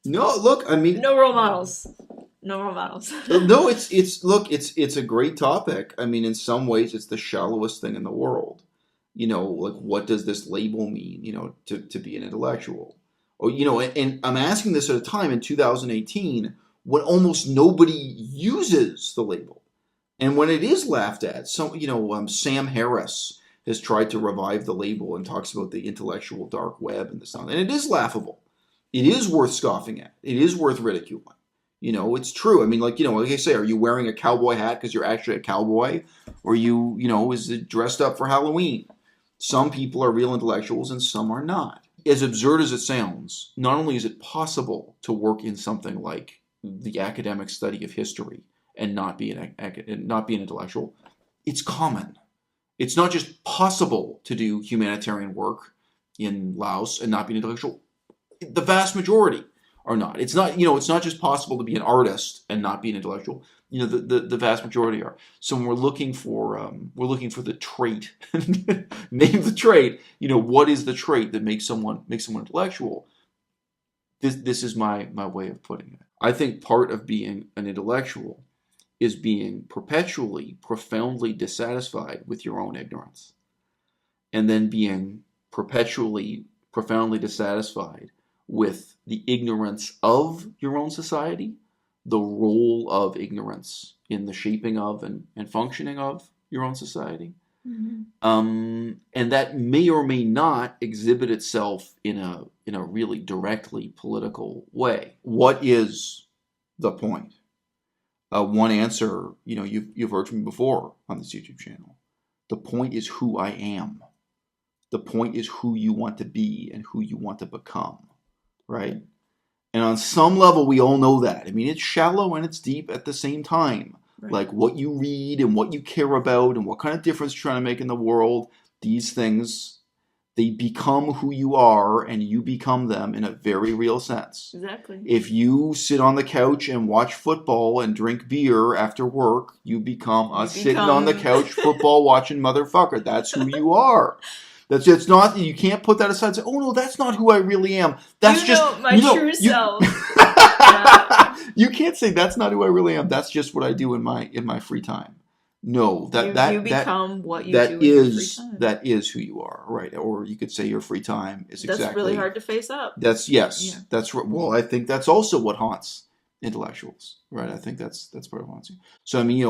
No, look, I mean, No role models. No role models. no, it's a great topic. I mean, in some ways, it's the shallowest thing in the world. Like what does this label mean? To be an intellectual, or and I'm asking this at a time in 2018 when almost nobody uses the label, and when it is laughed at. So Sam Harris has tried to revive the label and talks about the intellectual dark web and this and it is laughable. It is worth scoffing at. It is worth ridiculing. It's true. I mean, like I say, are you wearing a cowboy hat because you're actually a cowboy? Or is it dressed up for Halloween? Some people are real intellectuals and some are not. As absurd as it sounds, not only is it possible to work in something like the academic study of history and not be an intellectual, it's common. It's not just possible to do humanitarian work in Laos and not be an intellectual. The vast majority are not. It's not, it's not just possible to be an artist and not be an intellectual. The vast majority are. So when we're looking for the trait, name the trait. What is the trait that makes someone intellectual? This is my way of putting it. I think part of being an intellectual is being perpetually, profoundly dissatisfied with your own ignorance, and then being perpetually, profoundly dissatisfied with the ignorance of your own society, the role of ignorance in the shaping of and functioning of your own society. Mm-hmm. And that may or may not exhibit itself in a really directly political way. What is the point? One answer, you've heard from me before on this YouTube channel. The point is who I am. The point is who you want to be and who you want to become. Right? And on some level, we all know that. I mean, it's shallow and it's deep at the same time. Right. Like what you read and what you care about and what kind of difference you're trying to make in the world, these things, they become who you are and you become them in a very real sense. Exactly. If you sit on the couch and watch football and drink beer after work, you become sitting on the couch football watching motherfucker. That's who you are. It's not. You can't put that aside and say, "Oh no, that's not who I really am." That's my true self. You can't say that's not who I really am. That's just what I do in my free time. No, you become what you do in your free time. That is who you are, right? Or you could say your free time is exactly. That's really hard to face up. That's That's right. Well, I think that's also what haunts intellectuals, right? I think that's part of what haunts you. So I mean,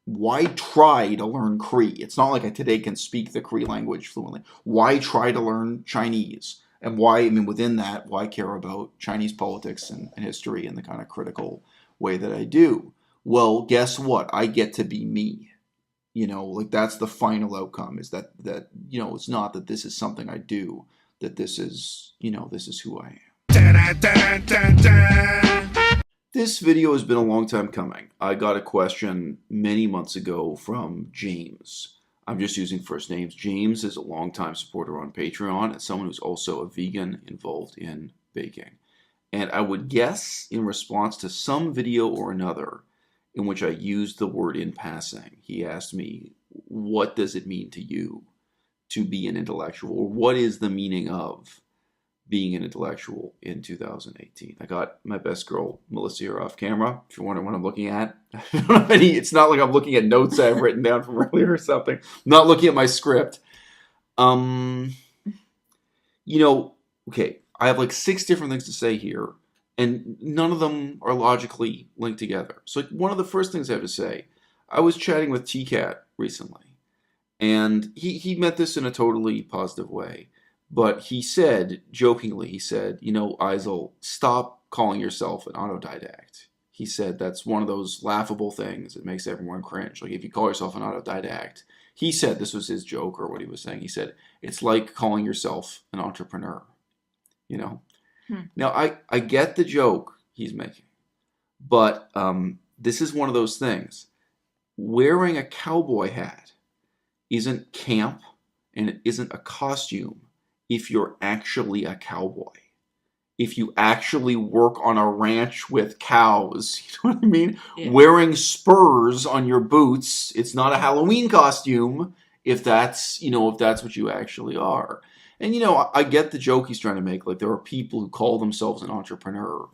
why try to learn Cree? It's not like I today can speak the Cree language fluently. Why try to learn Chinese? And why, I mean, within that, why care about Chinese politics and history in the kind of critical way that I do? Well, guess what? I get to be me. Like that's the final outcome is that it's not that this is something I do, that this is who I am. This video has been a long time coming. I got a question many months ago from James. I'm just using first names. James is a longtime supporter on Patreon and someone who's also a vegan involved in baking. And I would guess in response to some video or another in which I used the word in passing, he asked me, what does it mean to you to be an intellectual? Or what is the meaning of being an intellectual in 2018. I got my best girl, Melissa, here off camera. If you're wondering what I'm looking at, it's not like I'm looking at notes I've written down from earlier or something. I'm not looking at my script. Okay, I have like 6 different things to say here, and none of them are logically linked together. So one of the first things I have to say, I was chatting with TCAT recently, and he meant this in a totally positive way. But he said, jokingly, Eisel, stop calling yourself an autodidact. He said that's one of those laughable things that makes everyone cringe. Like if you call yourself an autodidact, he said, this was his joke or what he was saying, he said, it's like calling yourself an entrepreneur. Now, I get the joke he's making, but this is one of those things. Wearing a cowboy hat isn't camp and it isn't a costume if you're actually a cowboy. If you actually work on a ranch with cows, you know what I mean? Yeah. Wearing spurs on your boots, it's not a Halloween costume if that's what you actually are. And I get the joke he's trying to make. Like there are people who call themselves an entrepreneur,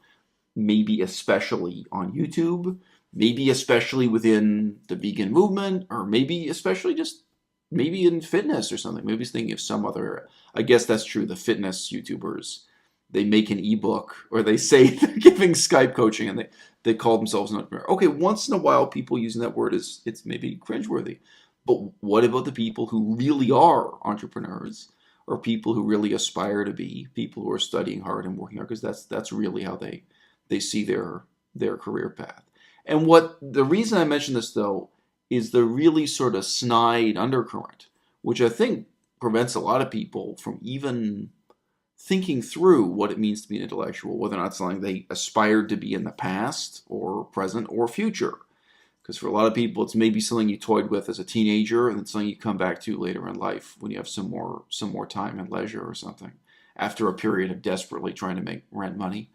maybe especially on YouTube, maybe especially within the vegan movement, or maybe especially just maybe in fitness or something. Maybe he's thinking of some other. I guess that's true. The fitness YouTubers, they make an ebook or they say they're giving Skype coaching and they call themselves an entrepreneur. Okay, once in a while, people using that word it's maybe cringeworthy. But what about the people who really are entrepreneurs? Or people who really aspire to be people who are studying hard and working hard, because that's really how they see their career path. And what the reason I mention this though is the really sort of snide undercurrent, which I think prevents a lot of people from even thinking through what it means to be an intellectual, whether or not it's something they aspired to be in the past or present or future. Because for a lot of people, it's maybe something you toyed with as a teenager, and it's something you come back to later in life when you have some more time and leisure or something, after a period of desperately trying to make rent money.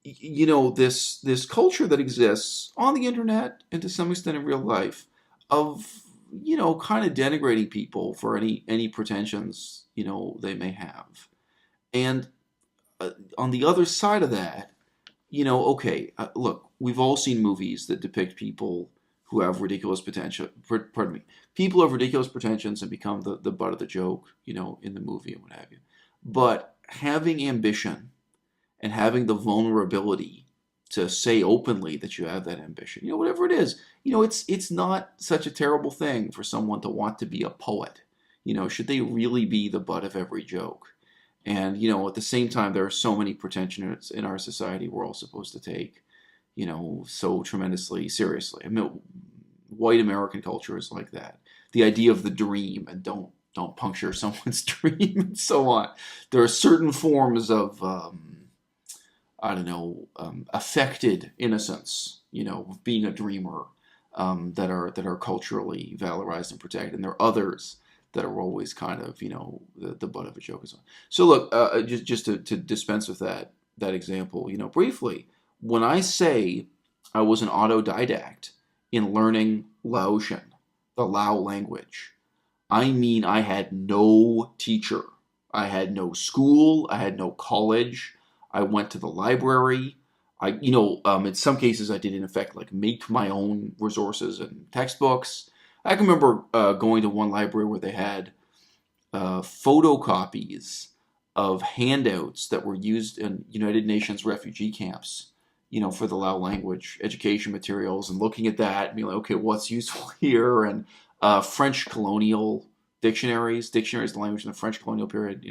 This culture that exists on the internet and to some extent in real life of kind of denigrating people for any pretensions they may have, and on the other side of that. Okay, look, we've all seen movies that depict people who have ridiculous potential. Pardon me, people who have ridiculous pretensions and become the butt of the joke, in the movie and what have you. But having ambition and having the vulnerability to say openly that you have that ambition, whatever it is, it's not such a terrible thing for someone to want to be a poet. Should they really be the butt of every joke? And, at the same time, there are so many pretensions in our society we're all supposed to take, so tremendously seriously. I mean, white American culture is like that. The idea of the dream and don't puncture someone's dream and so on. There are certain forms of, affected innocence, of being a dreamer that are culturally valorized and protected. And there are others that are always kind of, the butt of a joke as well. So look, just to dispense with that example, briefly, when I say I was an autodidact in learning Laotian, the Lao language, I mean I had no teacher. I had no school. I had no college. I went to the library. In some cases I did in effect like make my own resources and textbooks. I can remember going to one library where they had photocopies of handouts that were used in United Nations refugee camps, for the Lao language education materials, and looking at that and being like, okay, what's useful here? And French colonial dictionaries of the language in the French colonial period,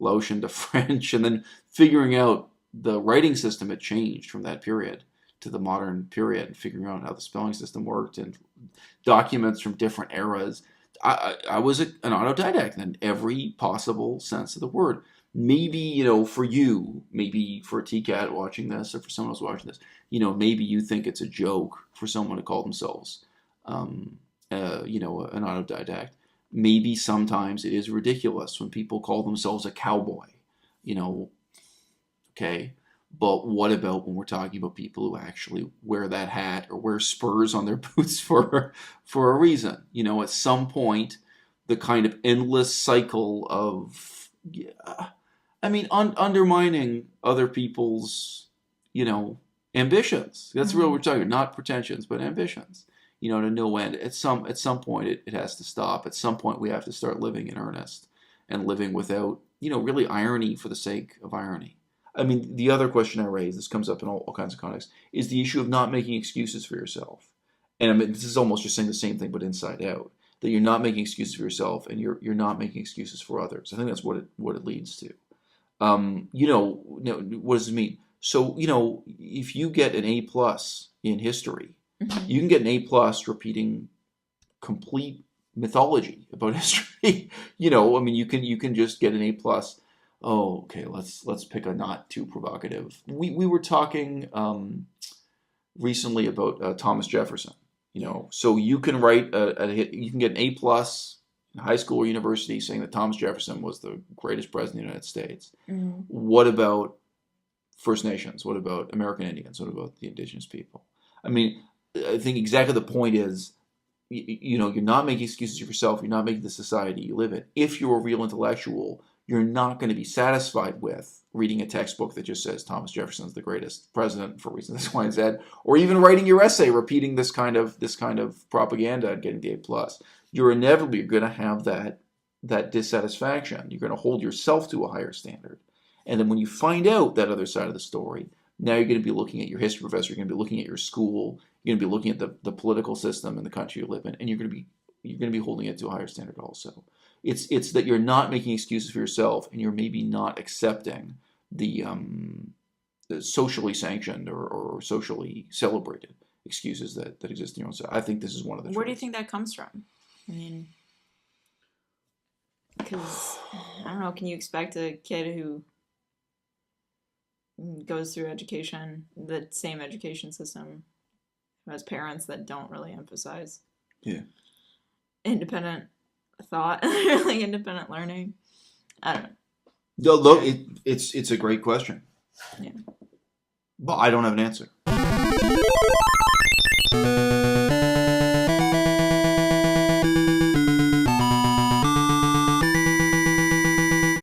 Laotian to French, and then figuring out the writing system had changed from that period to the modern period, and figuring out how the spelling system worked and documents from different eras. I was an autodidact in every possible sense of the word. Maybe, for you, maybe for a TCAT watching this, or for someone else watching this, maybe you think it's a joke for someone to call themselves, an autodidact. Maybe sometimes it is ridiculous when people call themselves a cowboy, okay? But what about when we're talking about people who actually wear that hat or wear spurs on their boots for a reason? At some point, the kind of endless cycle of, undermining other people's, ambitions. That's what we're talking about, not pretensions, but ambitions. To no end. At some point, it has to stop. At some point, we have to start living in earnest and living without, really irony for the sake of irony. The other question I raise, this comes up in all kinds of contexts, is the issue of not making excuses for yourself. And this is almost just saying the same thing, but inside out. That you're not making excuses for yourself, and you're not making excuses for others. I think that's what it leads to. What does it mean? So, if you get an A+ in history, you can get an A+ repeating complete mythology about history. You can just get an A+. Oh, okay. Let's pick a not too provocative. We were talking recently about Thomas Jefferson. So you can write you can get an A+ in high school or university saying that Thomas Jefferson was the greatest president of the United States. Mm-hmm. What about First Nations? What about American Indians? What about the indigenous people? I think exactly the point is you're not making excuses for yourself. You're not making the society you live in. If you're a real intellectual, you're not going to be satisfied with reading a textbook that just says Thomas Jefferson's the greatest president for reasons X, Y, and Z, or even writing your essay repeating this kind of propaganda and getting the A+. You're inevitably going to have that dissatisfaction. You're going to hold yourself to a higher standard. And then when you find out that other side of the story, now you're going to be looking at your history professor, you're going to be looking at your school, you're going to be looking at the political system in the country you live in, and you're going to be holding it to a higher standard also. It's that you're not making excuses for yourself, and you're maybe not accepting the socially sanctioned or socially celebrated excuses that exist in your own side. I think this is one of the. Where do you think that comes from? I mean, because I don't know. Can you expect a kid who goes through education, the same education system, who has parents that don't really emphasize independent thought, like independent learning? I don't know. No, look, it's a great question. Yeah. But I don't have an answer.